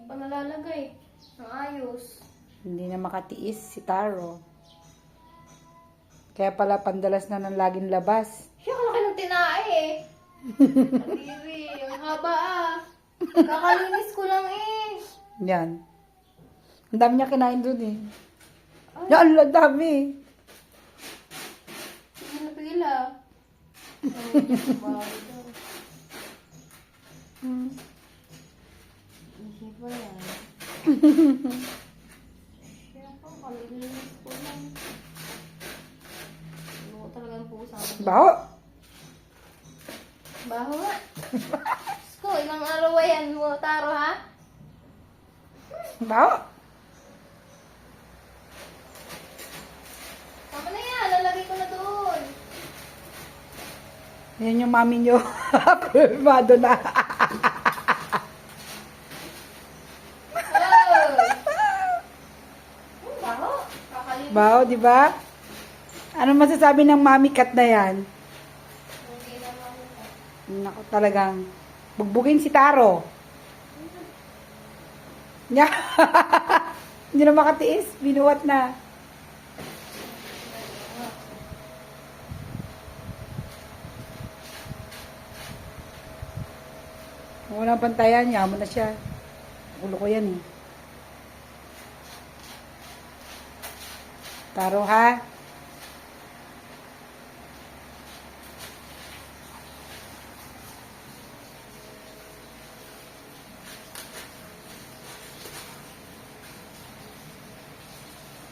pa nalalagay. Ang ayos. Hindi na makatiis si Taro. Kaya pala pandalas na ng laging labas. Siya, kalaki ng tinae eh. Kadiri, ang haba ah. Kakalinis ko lang eh. Yan. Ang dami niya kinain dun eh. Yan, ang dami. Sige na pila. Ay, bahay daw. Hindi pa yan. Siya po, kalilinis ko lang. Ano ko talagang pusa. Baho. Baho nga. Sko, ilang araw yan mo, Taro ha? Baho. Tama na yan, lalagay ko na doon. Yan yung mami nyo. Pirmado na. Baho. Kakalinis. Baho, di ba? Ano masasabi ng mami cat na yan? Hindi naman. Naku, talagang bugbugin si Taro. Nya. Hindi na makatiis. Binuwat na. Kung walang pantayan, yaman na siya. Ulo ko yan eh. Taro ha?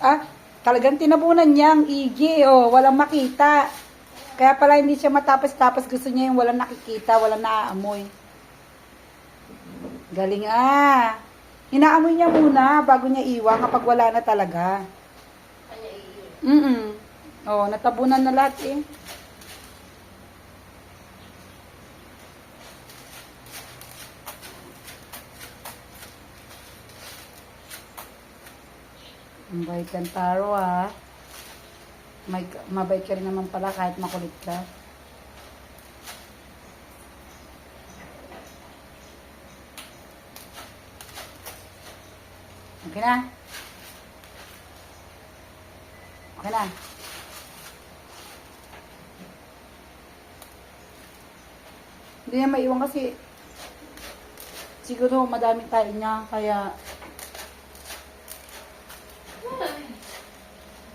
Ah, talagang tinabunan niya ang igi. Oh, walang makita. Kaya pala hindi siya matapos-tapos. Gusto niya yung walang nakikita, walang naaamoy. Galing ah. Hinaamoy niya muna bago niya iwan kapag wala na talaga. Kanya iyo. Oh, natabunan na lahat eh. Mabait kang Taro ah. Mabait ka rin naman pala kahit makulit ka. Okay na? Okay na? Hindi niya maiwan kasi siguro madaming tayo niya kaya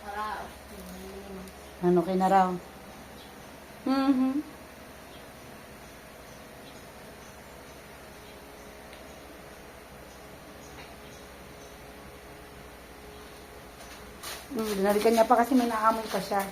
Para. ano okay na raw. Dinalikan niya pa kasi may naamoy pa siya.